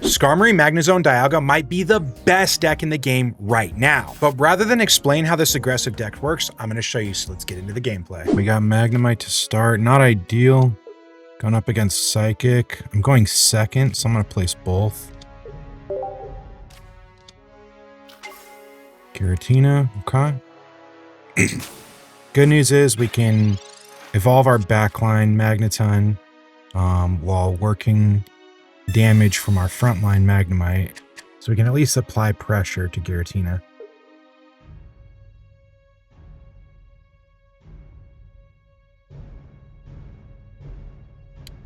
Skarmory, Magnezone, Dialga might be the best deck in the game right now. But rather than explain how this aggressive deck works, I'm going to show you, so let's get into the gameplay. We got Magnemite to start. Not ideal. Going up against Psychic. I'm going second, so I'm going to place both. Giratina, okay. Good news is we can evolve our backline Magneton while working damage from our frontline Magnemite, so we can at least apply pressure to Giratina.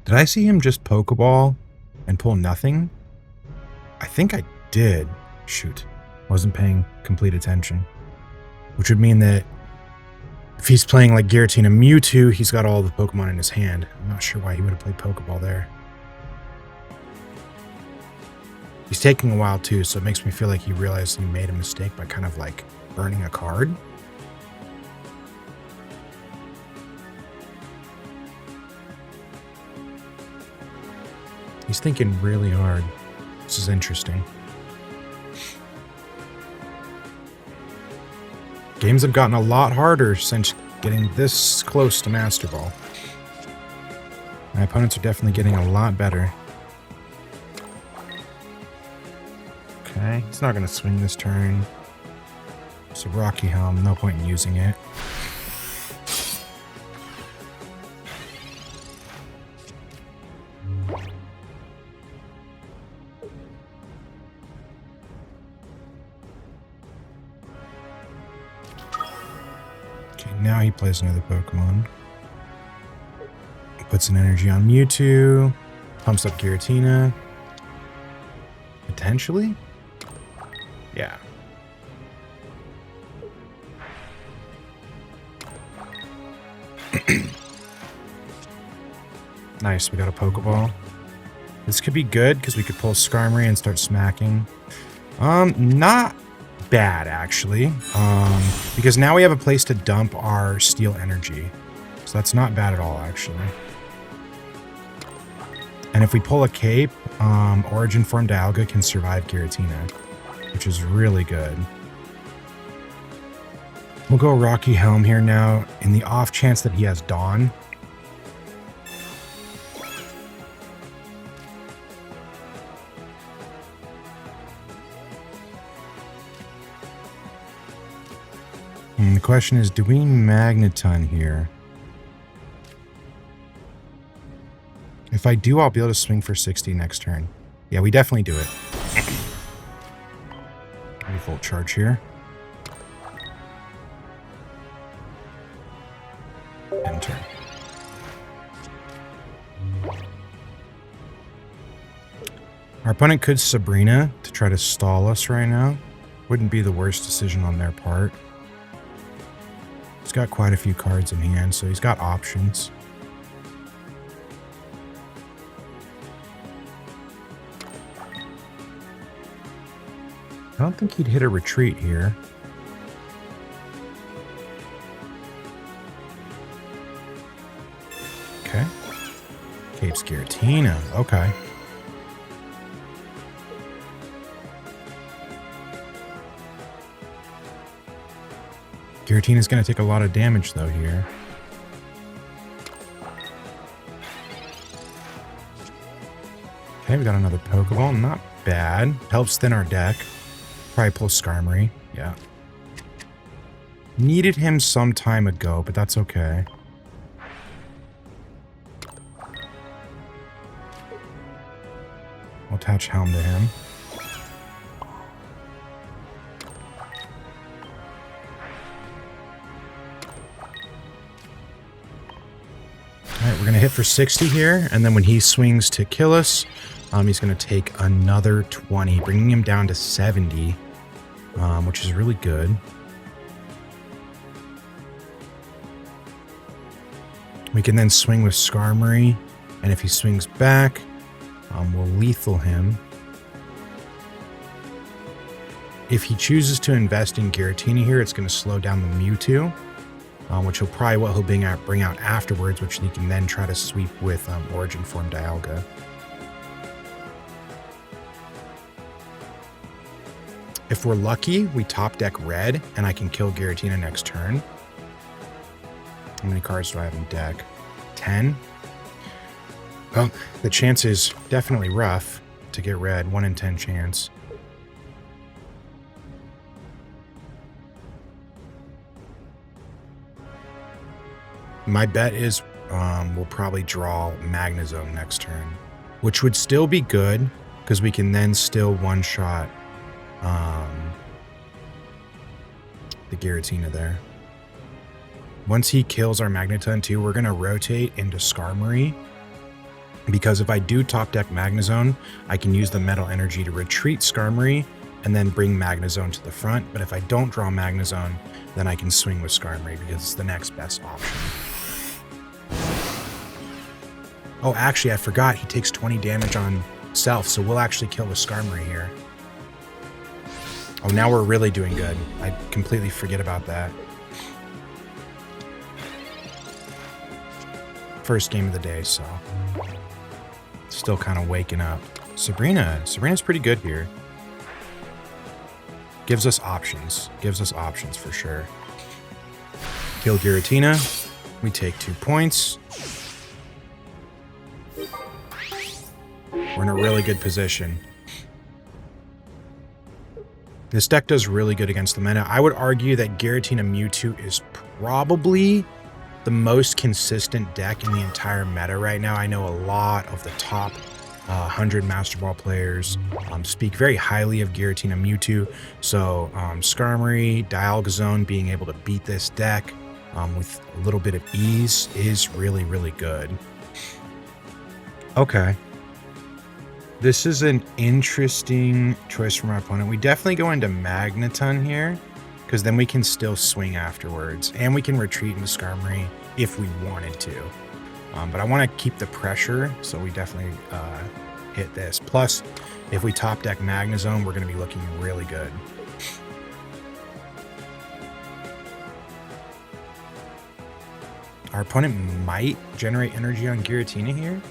Did I see him just Pokeball and pull nothing? I think I did. Shoot. Wasn't paying complete attention. Which would mean that if he's playing like Giratina Mewtwo, he's got all the Pokemon in his hand. I'm not sure why he would have played Pokeball there. He's taking a while too, so it makes me feel like he realized he made a mistake by kind of like burning a card. He's thinking really hard. This is interesting. Games have gotten a lot harder since getting this close to Master Ball. My opponents are definitely getting a lot better. Okay, he's not going to swing this turn. So Rocky Helm, no point in using it. Now he plays another Pokemon. Puts an energy on Mewtwo. Pumps up Giratina. Potentially? Yeah. Nice, we got a Pokeball. This could be good because we could pull Skarmory and start smacking. Not bad actually, because now we have a place to dump our steel energy, so that's not bad at all actually. And if we pull a cape, Origin Form Dialga can survive Giratina, which is really good. We'll go Rocky Helm here now in the off chance that he has Dawn. And the question is, do we Magneton here? If I do, I'll be able to swing for 60 next turn. Yeah, we definitely do it. We full charge here. End turn. Our opponent could Sabrina to try to stall us right now. Wouldn't be the worst decision on their part. He's got quite a few cards in hand, so he's got options. I don't think he'd hit a retreat here. Okay. Capes Giratina. Okay. Giratina's going to take a lot of damage, though, here. Okay, we got another Pokeball. Not bad. Helps thin our deck. Probably pull Skarmory. Yeah. Needed him some time ago, but that's okay. We'll attach Helm to him. Alright, we're going to hit for 60 here, and then when he swings to kill us, he's going to take another 20, bringing him down to 70, which is really good. We can then swing with Skarmory, and if he swings back, we'll lethal him. If he chooses to invest in Giratina here, it's going to slow down the Mewtwo. Which he'll bring out afterwards, which he can then try to sweep with Origin Form Dialga. If we're lucky, we top deck red, and I can kill Giratina next turn. How many cards do I have in deck? 10? Well, the chance is definitely rough to get red. 1 in 10 chance. My bet is we'll probably draw Magnezone next turn, which would still be good because we can then still one-shot the Giratina there. Once he kills our Magneton too, we're going to rotate into Skarmory, because if I do top deck Magnezone, I can use the Metal Energy to retreat Skarmory and then bring Magnezone to the front. But if I don't draw Magnezone, then I can swing with Skarmory because it's the next best option. Oh, actually, I forgot he takes 20 damage on self, so we'll actually kill the Skarmory here. Oh, now we're really doing good. I completely forget about that. First game of the day, so still kind of waking up. Sabrina's pretty good here. Gives us options for sure. Kill Giratina. We take 2 points. We're in a really good position. This deck does really good against the meta. I would argue that Giratina Mewtwo is probably the most consistent deck in the entire meta right now. I know a lot of the top 100 Master Ball players speak very highly of Giratina Mewtwo. So Skarmory, Dialga Zone being able to beat this deck with a little bit of ease is really, really good. Okay. This is an interesting choice from our opponent. We definitely go into Magneton here, because then we can still swing afterwards, and we can retreat into Skarmory if we wanted to. But I want to keep the pressure, so we definitely hit this. Plus, if we top deck Magnezone, we're going to be looking really good. Our opponent might generate energy on Giratina here.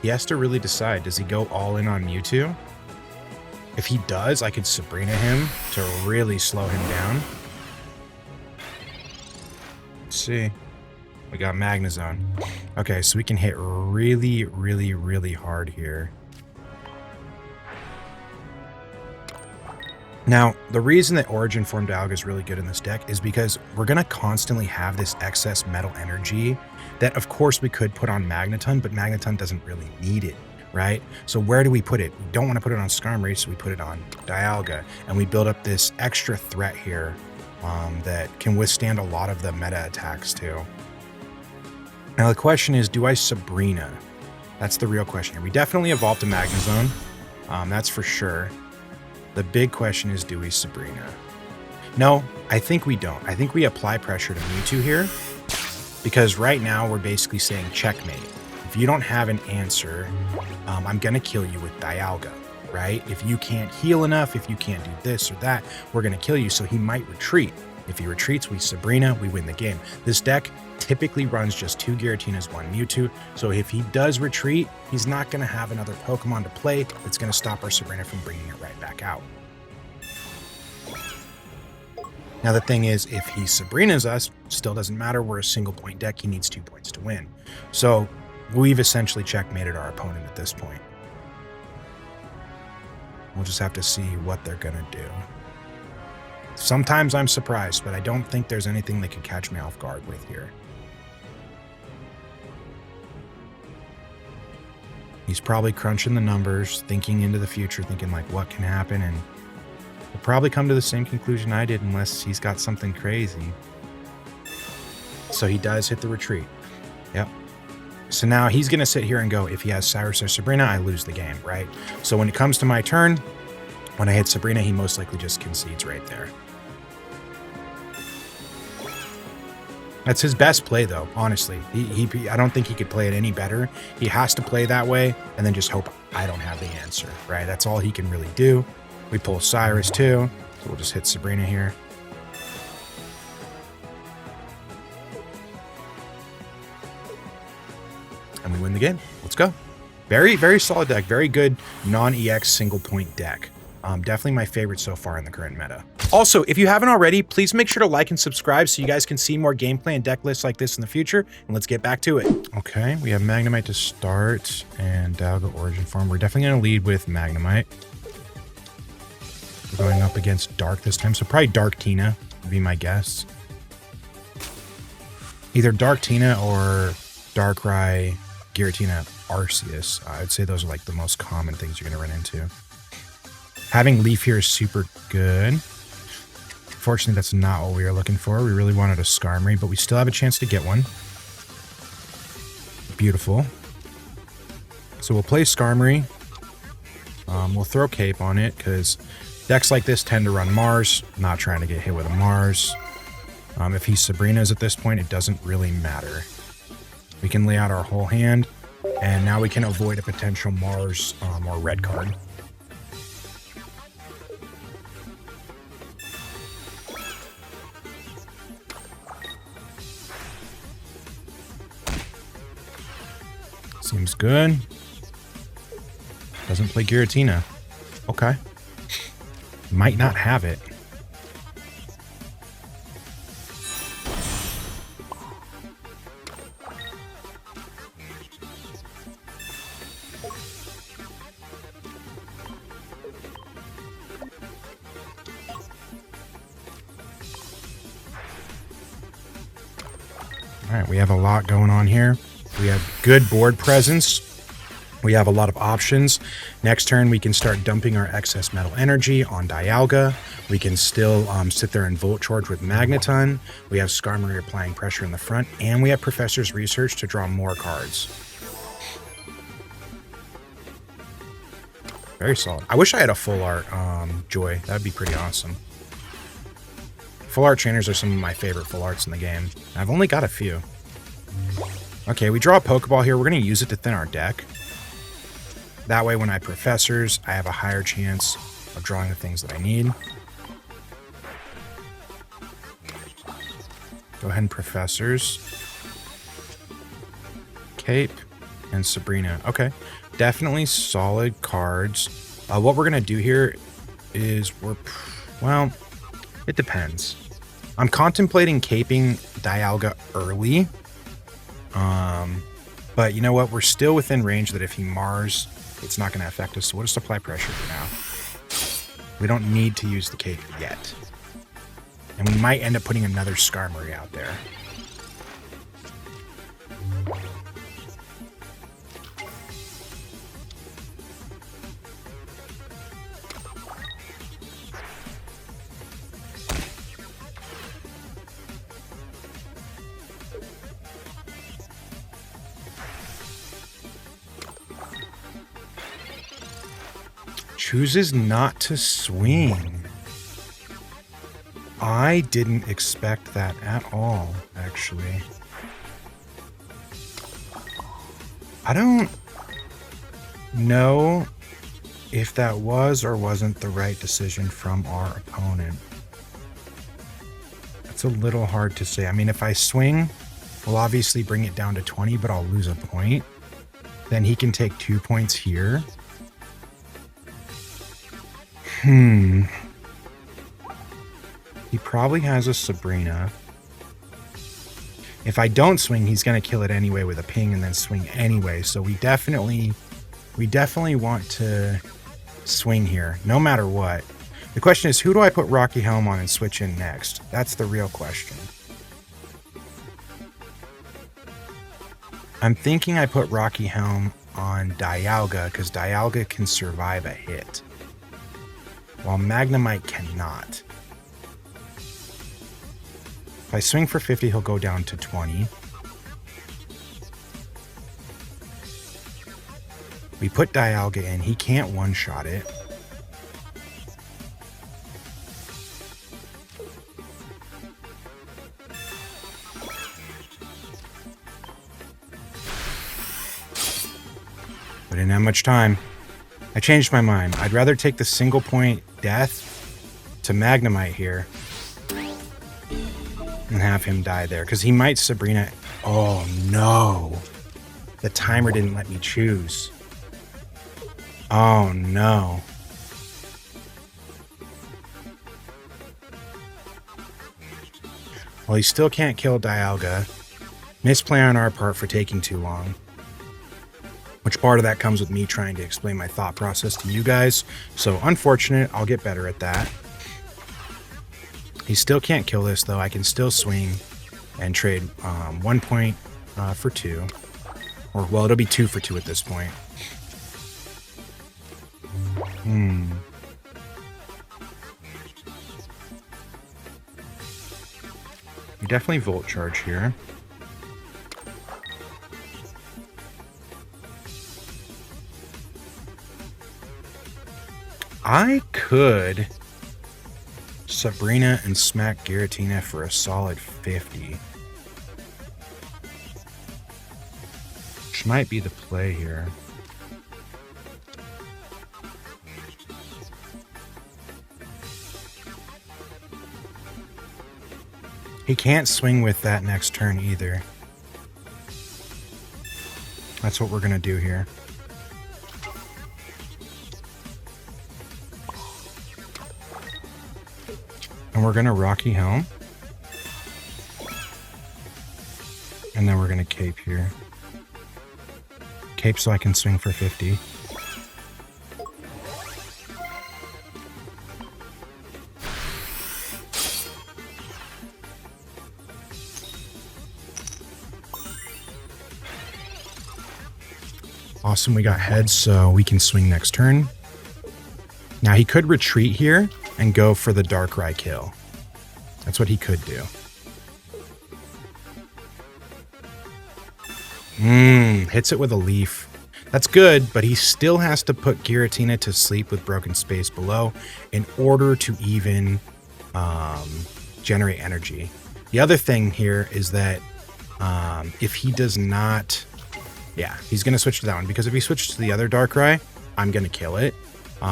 He has to really decide, does he go all in on Mewtwo? If he does, I could Sabrina him to really slow him down. Let's see. We got Magnezone. Okay, so we can hit really, really, really hard here. Now, the reason that Origin Form Dialga is really good in this deck is because we're going to constantly have this excess metal energy that, of course, we could put on Magneton, but Magneton doesn't really need it, right? So where do we put it? We don't want to put it on Skarmory, so we put it on Dialga, and we build up this extra threat here that can withstand a lot of the meta attacks, too. Now, the question is, do I Sabrina? That's the real question here. We definitely evolved to Magnezone, that's for sure. The big question is, do we Sabrina? No, I think we don't. I think we apply pressure to Mewtwo here, because right now we're basically saying checkmate. If you don't have an answer, I'm going to kill you with Dialga, right? If you can't heal enough, if you can't do this or that, we're going to kill you. So he might retreat. If he retreats, we Sabrina, we win the game. This deck typically runs just 2 Giratinas, 1 Mewtwo. So if he does retreat, he's not going to have another Pokemon to play that's going to stop our Sabrina from bringing it right back out. Now, the thing is, if he Sabrinas us, still doesn't matter. We're a single point deck. He needs 2 points to win. So we've essentially checkmated our opponent at this point. We'll just have to see what they're going to do. Sometimes I'm surprised, but I don't think there's anything they could catch me off guard with here. He's probably crunching the numbers, thinking into the future, thinking like what can happen, and he'll probably come to the same conclusion I did unless he's got something crazy. So he does hit the retreat. Yep. So now he's going to sit here and go, if he has Cyrus or Sabrina, I lose the game, right? So when it comes to my turn, when I hit Sabrina, he most likely just concedes right there. That's his best play, though, honestly. I don't think he could play it any better. He has to play that way and then just hope I don't have the answer, right? That's all he can really do. We pull Cyrus, too, so we'll just hit Sabrina here. And we win the game. Let's go. Very, very solid deck. Very good non-EX single-point deck. Definitely my favorite so far in the current meta. Also, if you haven't already, please make sure to like and subscribe so you guys can see more gameplay and deck lists like this in the future. And let's get back to it. Okay, we have Magnemite to start and Dialga Origin Form. We're definitely going to lead with Magnemite. We're going up against Dark this time, so probably Darktina would be my guess. Either Darktina or Darkrai, Giratina, Arceus. I'd say those are like the most common things you're going to run into. Having Leaf here is super good. Fortunately, that's not what we were looking for. We really wanted a Skarmory, but we still have a chance to get one. Beautiful. So we'll play Skarmory. We'll throw Cape on it, because decks like this tend to run Mars. Not trying to get hit with a Mars. If he's Sabrina's at this point, it doesn't really matter. We can lay out our whole hand, and now we can avoid a potential Mars or red card. Seems good. Doesn't play Giratina. Okay. Might not have it. All right, we have a lot going on here. We have good board presence. We have a lot of options. Next turn, we can start dumping our excess metal energy on Dialga. We can still sit there and Volt Charge with Magneton. We have Skarmory applying pressure in the front, and we have Professor's Research to draw more cards. Very solid. I wish I had a full art Joy. That would be pretty awesome. Full art trainers are some of my favorite full arts in the game. I've only got a few. Okay, we draw a Pokeball here. We're going to use it to thin our deck. That way, when I Professors, I have a higher chance of drawing the things that I need. Go ahead and Professors. Cape and Sabrina. Okay, definitely solid cards. What we're going to do here is well, it depends. I'm contemplating caping Dialga early. But you know what? We're still within range that if he Mars, it's not going to affect us. So we'll just apply pressure for now. We don't need to use the cape yet. And we might end up putting another Skarmory out there. Chooses not to swing. I didn't expect that at all, actually. I don't know if that was or wasn't the right decision from our opponent. It's a little hard to say. I mean, if I swing, we'll obviously bring it down to 20, but I'll lose a point. Then he can take 2 points here. He probably has a Sabrina. If I don't swing, he's going to kill it anyway with a ping and then swing anyway. So we definitely want to swing here, no matter what. The question is, who do I put Rocky Helm on and switch in next? That's the real question. I'm thinking I put Rocky Helm on Dialga because Dialga can survive a hit, while Magnemite cannot. If I swing for 50, he'll go down to 20. We put Dialga in. He can't one-shot it. We didn't have much time. I changed my mind. I'd rather take the single point death to Magnemite here and have him die there, because he might Sabrina. Oh no, the timer didn't let me choose. Oh no. Well, he still can't kill Dialga. Misplay on our part for taking too long. Which part of that comes with me trying to explain my thought process to you guys. So unfortunate, I'll get better at that. He still can't kill this though. I can still swing and trade 1 point for 2. Or, well, it'll be 2 for 2 at this point. You definitely Volt Charge here. I could Sabrina and smack Giratina for a solid 50. Which might be the play here. He can't swing with that next turn either. That's what we're going to do here. And we're going to Rocky Helm. And then we're going to Cape here. Cape so I can swing for 50. Awesome, we got heads, so we can swing next turn. Now he could retreat here and go for the Darkrai kill. That's what he could do. Hits it with a leaf. That's good, but he still has to put Giratina to sleep with Broken Space below in order to even generate energy. The other thing here is that if he does not... Yeah, he's going to switch to that one, because if he switches to the other Darkrai, I'm going to kill it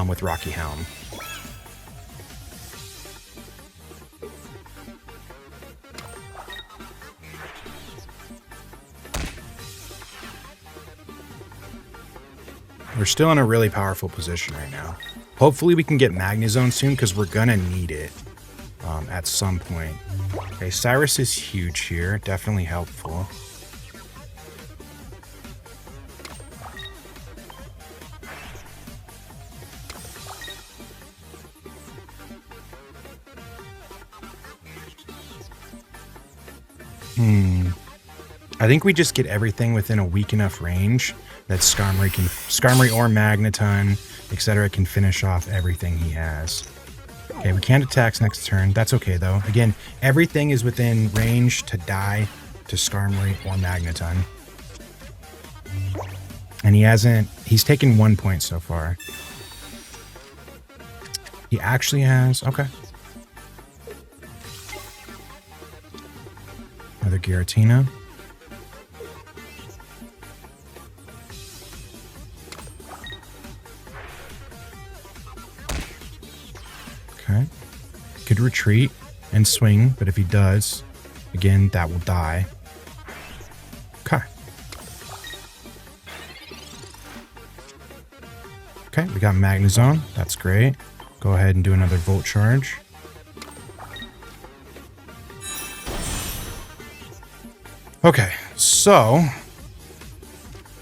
with Rocky Helm. We're still in a really powerful position right now. Hopefully we can get Magnezone soon, because we're going to need it at some point. Okay, Cyrus is huge here. Definitely helpful. I think we just get everything within a weak enough range that Skarmory or Magneton, etc. can finish off everything he has. Okay, we can't attack next turn. That's okay though. Again, everything is within range to die to Skarmory or Magneton. And he's taken 1 point so far. He actually has, okay. Another Giratina. Okay. Could retreat and swing, but if he does, again, that will die. Okay. Okay, we got Magnezone. That's great. Go ahead and do another Volt Charge. Okay, so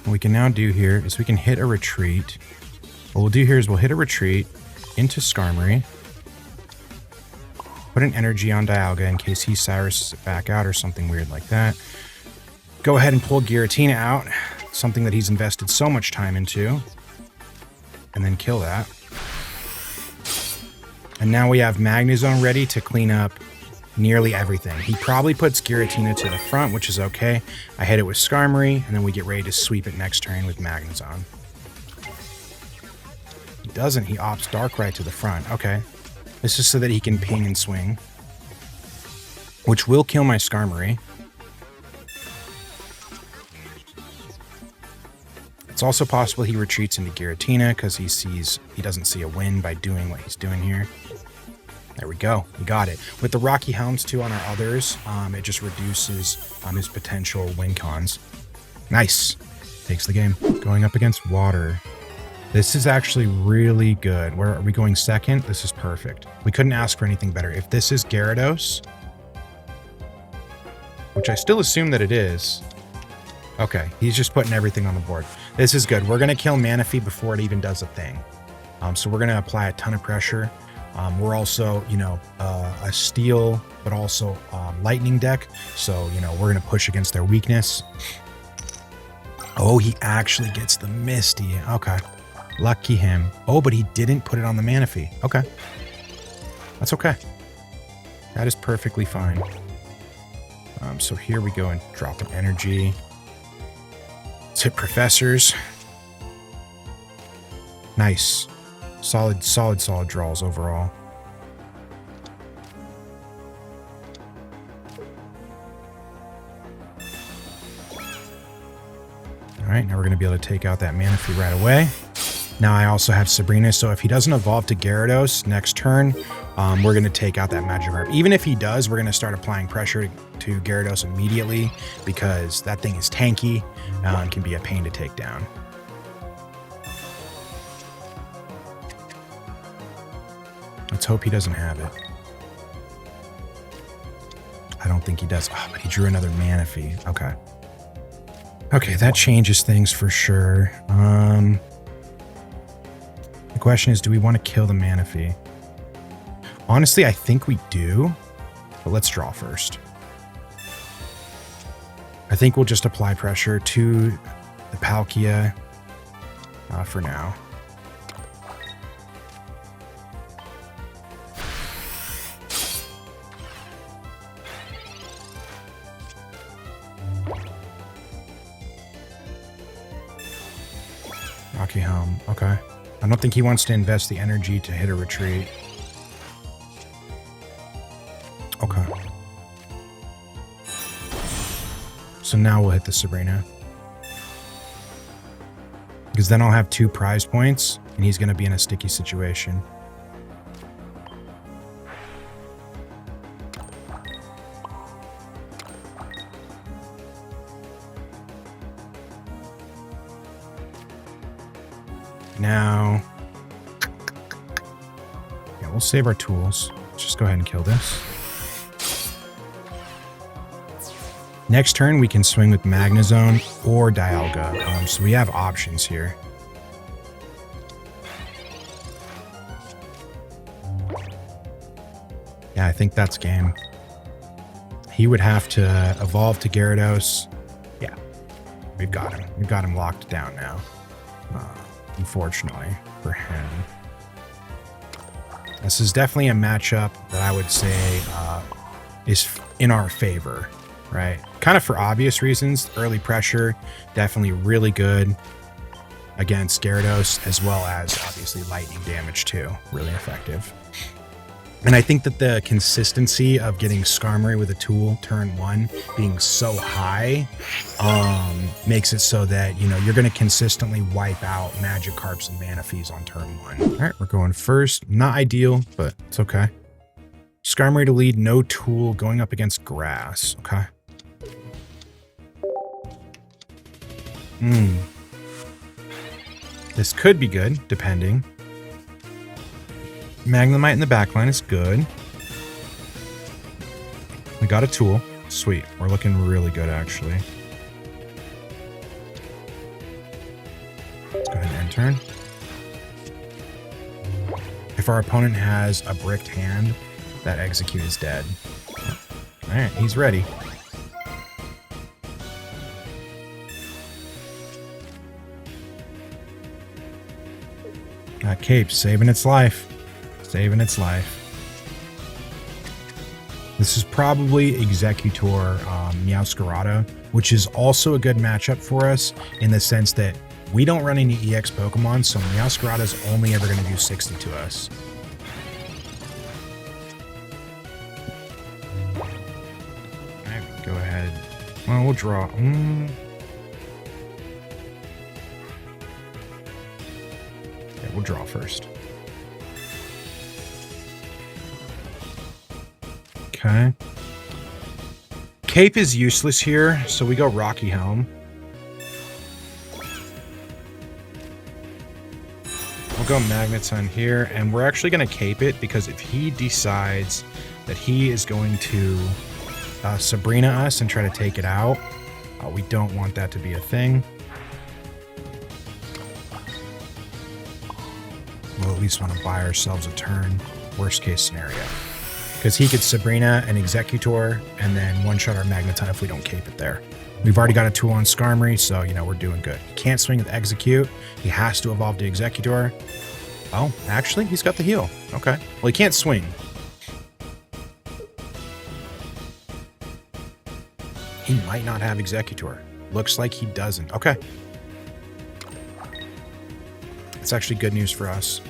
what we can now do here is we can hit a retreat. What we'll do here is we'll hit a retreat into Skarmory. Put an energy on Dialga in case he Cyrus it back out or something weird like that. Go ahead and pull Giratina out, something that he's invested so much time into. And then kill that. And now we have Magnezone ready to clean up nearly everything. He probably puts Giratina to the front, which is okay. I hit it with Skarmory, and then we get ready to sweep it next turn with Magnezone. He doesn't. He opts Darkrai to the front. Okay. This is so that he can ping and swing, which will kill my Skarmory. It's also possible he retreats into Giratina because he doesn't see a win by doing what he's doing here. There we go. We got it. With the Rocky Helms too on our others, it just reduces his potential win cons. Nice. Takes the game. Going up against water. This is actually really good. Where are we going second? This is perfect. We couldn't ask for anything better. If this is Gyarados, which I still assume that it is. Okay, he's just putting everything on the board. This is good. We're going to kill Manaphy before it even does a thing. So we're going to apply a ton of pressure. We're also, you know, a steel, but also lightning deck. So, you know, we're going to push against their weakness. Oh, he actually gets the Misty. Okay. Lucky him. Oh, but he didn't put it on the Manaphy. Okay. That's okay. That is perfectly fine. So here we go and drop an energy. Let's hit Professors. Nice. Solid draws overall. All right, now we're going to be able to take out that Manaphy right away. Now I also have Sabrina, so if he doesn't evolve to Gyarados next turn, we're going to take out that Magikarp. Even if he does, we're going to start applying pressure to Gyarados immediately because that thing is tanky and can be a pain to take down. Let's hope he doesn't have it. I don't think he does. Oh, but he drew another Manaphy. Okay. Okay, that changes things for sure. The question is, do we want to kill the Manaphy? Honestly, I think we do, but let's draw first. I think we'll just apply pressure to the Palkia for now. Rocky Helm, okay. I don't think he wants to invest the energy to hit a retreat. Okay. So now we'll hit the Sabrina. Because then I'll have 2 prize points, and he's going to be in a sticky situation. Now, yeah, we'll save our tools. Let's just go ahead and kill this. Next turn, we can swing with Magnezone or Dialga. So we have options here. Yeah, I think that's game. He would have to evolve to Gyarados. Yeah, we've got him. We've got him locked down now. Unfortunately for him. This is definitely a matchup that I would say is in our favor, right? Kind of for obvious reasons. Early pressure, definitely really good against Gyarados, as well as obviously lightning damage too. Really effective. And I think that the consistency of getting Skarmory with a tool turn 1 being so high makes it so that, you know, you're going to consistently wipe out Magikarps and Manaphys on turn 1. All right, we're going first. Not ideal, but it's okay. Skarmory to lead, no tool, going up against grass. Okay. This could be good, depending. Magnemite in the backline is good. We got a tool. Sweet. We're looking really good, actually. Let's go ahead and end turn. If our opponent has a bricked hand, that Execute is dead. Alright, he's ready. That Cape saving its life. Saving its life. This is probably Execcutor Meowscarada, which is also a good matchup for us in the sense that we don't run any EX Pokemon, so Meowscarada is only ever going to do 60 to us. Alright, go ahead. Well, we'll draw. Yeah, we'll draw first. Okay. Cape is useless here, so we go Rocky Helm. We'll go Magneton here, and we're actually going to Cape it because if he decides that he is going to Sabrina us and try to take it out. We don't want that to be a thing. We'll at least want to buy ourselves a turn. Worst case scenario. Because he could Sabrina and Execcutor and then one-shot our Magneton if we don't cape it there. We've already got a tool on Skarmory, so, you know, we're doing good. He can't swing with Execute. He has to evolve to Execcutor. Oh, actually, he's got the heal. Okay. Well, he can't swing. He might not have Execcutor. Looks like he doesn't. Okay. It's actually good news for us.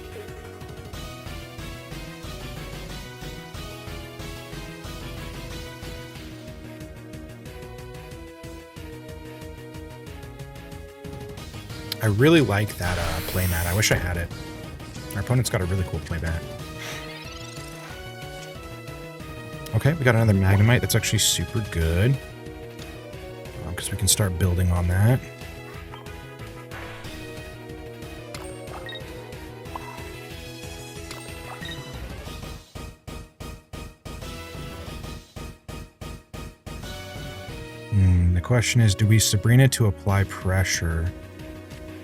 I really like that playmat. I wish I had it. Our opponent's got a really cool playmat. Okay, we got another Magnemite. That's actually super good. Because we can start building on that. The question is, do we Sabrina to apply pressure?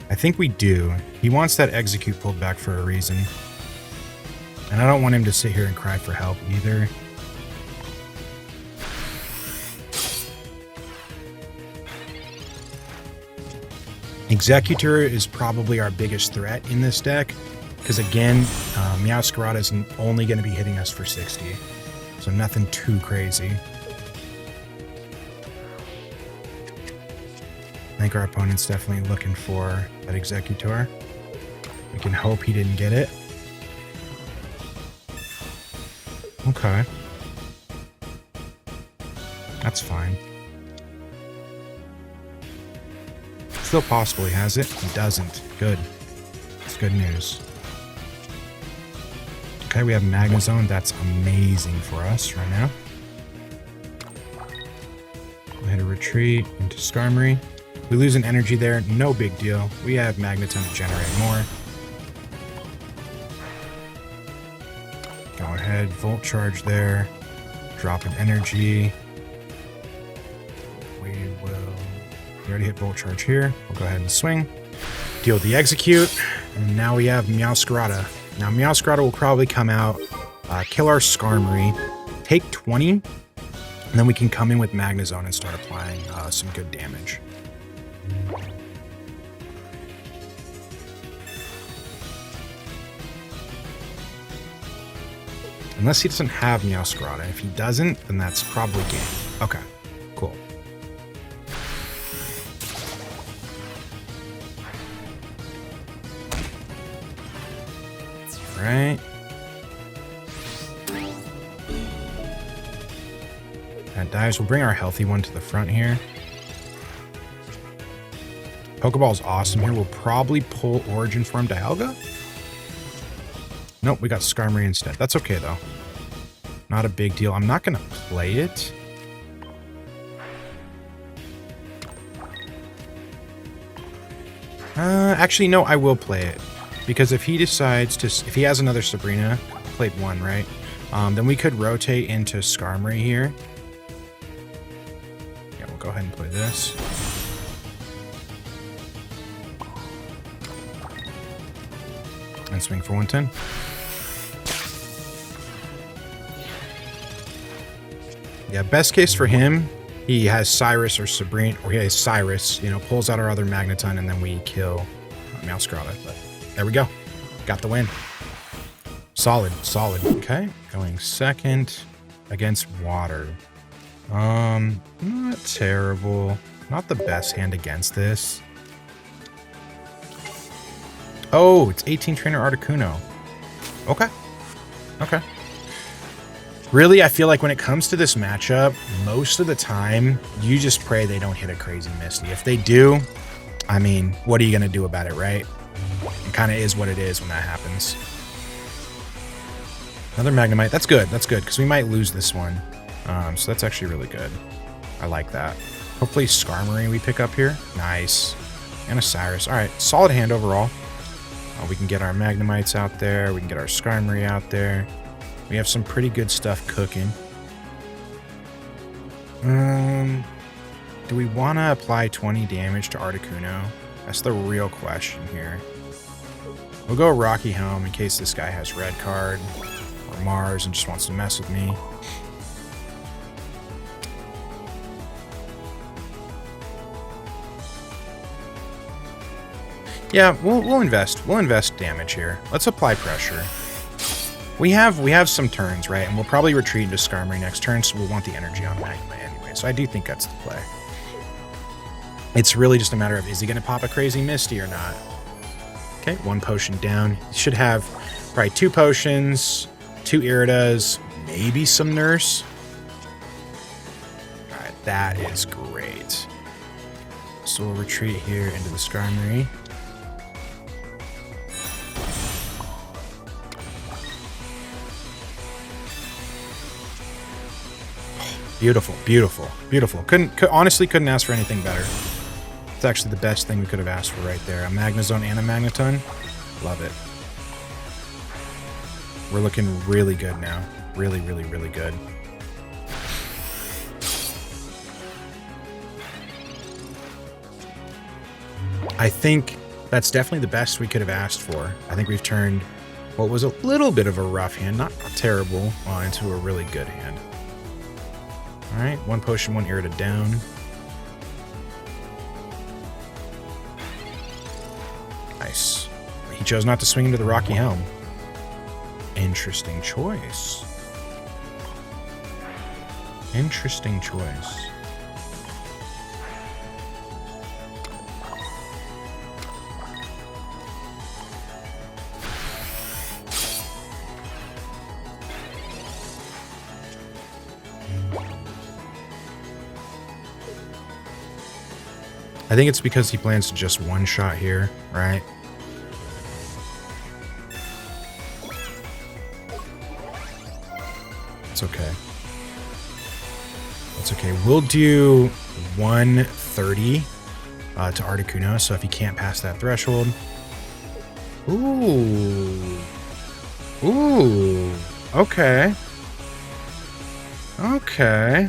I think we do. He wants that Execute pulled back for a reason. And I don't want him to sit here and cry for help either. Execcutor is probably our biggest threat in this deck. Because again, Meowscarada is only going to be hitting us for 60. So nothing too crazy. I think our opponent's definitely looking for that Execcutor. We can hope he didn't get it. Okay. That's fine. Still possible he has it. He doesn't. Good. It's good news. Okay, we have Magnezone. That's amazing for us right now. We had a retreat into Skarmory. We lose an energy there, no big deal. We have Magneton to generate more. Go ahead, Volt Charge there. Drop an energy. We already hit Volt Charge here. We'll go ahead and swing. Deal the Execute. And now we have Meowscarada. Now Meowscarada will probably come out, kill our Skarmory, take 20, and then we can come in with Magnezone and start applying some good damage. Unless he doesn't have Meowscarada. If he doesn't, then that's probably game. Okay, cool. Alright. That dies. We'll bring our healthy one to the front here. Pokeball's awesome here. We'll probably pull Origin Form Dialga. Nope, we got Skarmory instead. That's okay, though. Not a big deal. I'm not going to play it. Actually, no, I will play it. Because if he decides to... If he has another Sabrina, played one, right? Then we could rotate into Skarmory here. Yeah, we'll go ahead and play this. And swing for 110. Yeah, best case for him, he has Cyrus or Sabrina, or he has Cyrus, you know, pulls out our other Magneton, and then we kill Meowscarada. But there we go. Got the win. Solid, solid. Okay, going second against water. Not terrible. Not the best hand against this. Oh, it's 18 Trainer Articuno. Okay. Okay. Really, I feel like when it comes to this matchup, most of the time, you just pray they don't hit a crazy Misty. If they do, I mean, what are you going to do about it, right? It kind of is what it is when that happens. Another Magnemite. That's good. That's good, because we might lose this one. So that's actually really good. I like that. Hopefully Skarmory we pick up here. Nice. And a Cyrus. All right, solid hand overall. We can get our Magnemites out there. We can get our Skarmory out there. We have some pretty good stuff cooking. Do we want to apply 20 damage to Articuno? That's the real question here. We'll go Rocky Helm in case this guy has Red Card or Mars and just wants to mess with me. Yeah, we'll invest. We'll invest damage here. Let's apply pressure. We have some turns, right? And we'll probably retreat into Skarmory next turn, so we'll want the energy on Magma anyway. So I do think that's the play. It's really just a matter of, is he going to pop a crazy Misty or not? Okay, 1 potion down. He should have probably 2 potions, 2 Gyarados, maybe some Nurse. All right, that is great. So we'll retreat here into the Skarmory. Beautiful, beautiful, beautiful. Honestly couldn't ask for anything better. It's actually the best thing we could have asked for right there. A Magnezone and a Magneton. Love it. We're looking really good now. Really, really, really good. I think that's definitely the best we could have asked for. I think we've turned what was a little bit of a rough hand, not terrible, into a really good hand. All right, 1 potion, 1 Irrita down. Nice. He chose not to swing into the Rocky Helm. Interesting choice. Interesting choice. I think it's because he plans to just one-shot here, right? It's okay. It's okay. We'll do 130 to Articuno, so if he can't pass that threshold. Ooh. Ooh. Okay. Okay.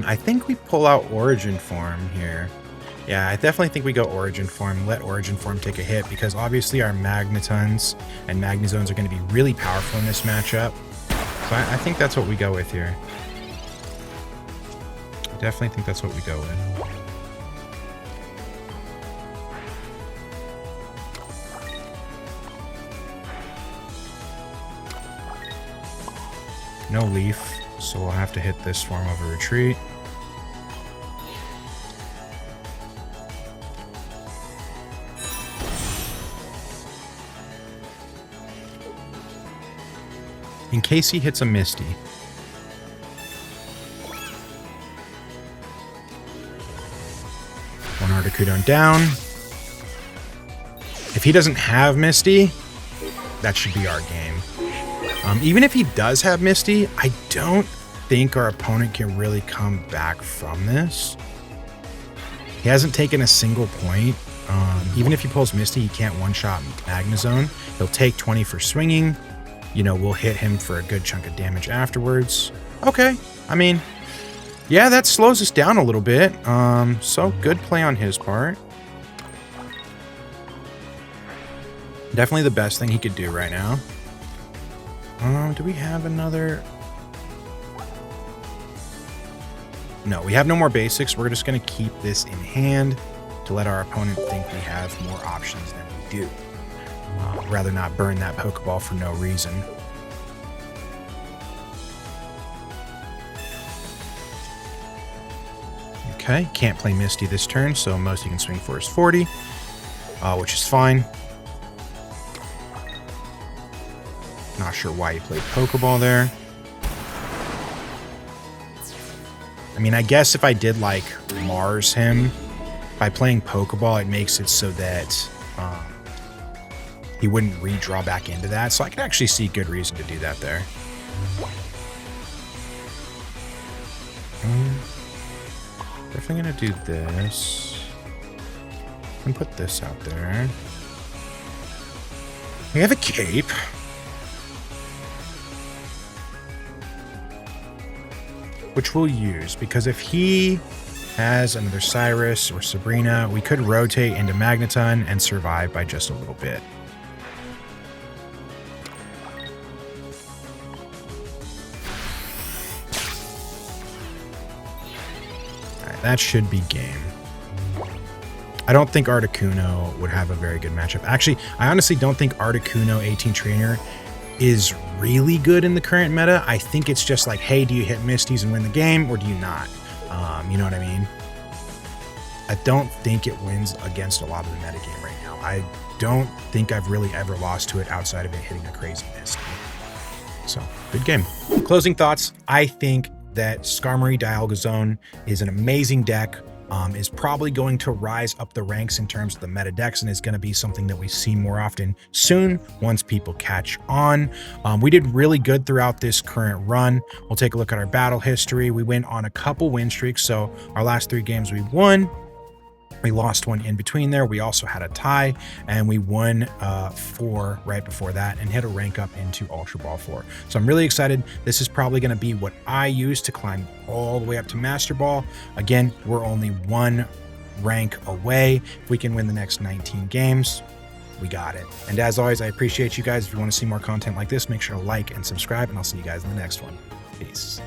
I think we pull out Origin Form here. Yeah, I definitely think we go Origin Form. Let Origin Form take a hit, because obviously our Magnetons and Magnezones are going to be really powerful in this matchup. So I think that's what we go with here. I definitely think that's what we go with. No Leaf, so we'll have to hit this form of a retreat. In case he hits a Misty. One Articuno down. If he doesn't have Misty, that should be our game. Even if he does have Misty, I don't think our opponent can really come back from this. He hasn't taken a single point. Even if he pulls Misty, he can't one-shot Magnezone. He'll take 20 for swinging. You know, we'll hit him for a good chunk of damage afterwards. Okay. I mean, yeah, that slows us down a little bit. So good play on his part. Definitely the best thing he could do right now. Do we have another? No, we have no more basics. We're just going to keep this in hand to let our opponent think we have more options than we do. Rather not burn that Pokeball for no reason. Okay, can't play Misty this turn, so most he can swing for is 40, which is fine. Not sure why he played Pokeball there. I mean, I guess if I did, like, Mars him, by playing Pokeball, it makes it so that he wouldn't redraw back into that. So I can actually see good reason to do that there. Definitely going to do this. And put this out there. We have a cape. Which we'll use, because if he has another Cyrus or Sabrina, we could rotate into Magneton and survive by just a little bit. Alright, that should be game. I don't think Articuno would have a very good matchup. Actually, I honestly don't think Articuno 18 Trainer is really good in the current meta. I think it's just like, hey, do you hit Misties and win the game, or do you not? You know what I mean? I don't think it wins against a lot of the meta game right now. I don't think I've really ever lost to it outside of it hitting a crazy Misty. So, good game. Closing thoughts. I think that Skarmory Dialga Zone is an amazing deck. Is probably going to rise up the ranks in terms of the meta decks, and is going to be something that we see more often soon once people catch on. We did really good throughout this current run. We'll take a look at our battle history. We went on a couple win streaks, so our last 3 games we won. We lost one in between there. We also had a tie, and we won 4 right before that and hit a rank up into Ultra Ball 4. So I'm really excited. This is probably going to be what I use to climb all the way up to Master Ball. Again, we're only 1 rank away. If we can win the next 19 games, we got it. And as always, I appreciate you guys. If you want to see more content like this, make sure to like and subscribe, and I'll see you guys in the next one. Peace.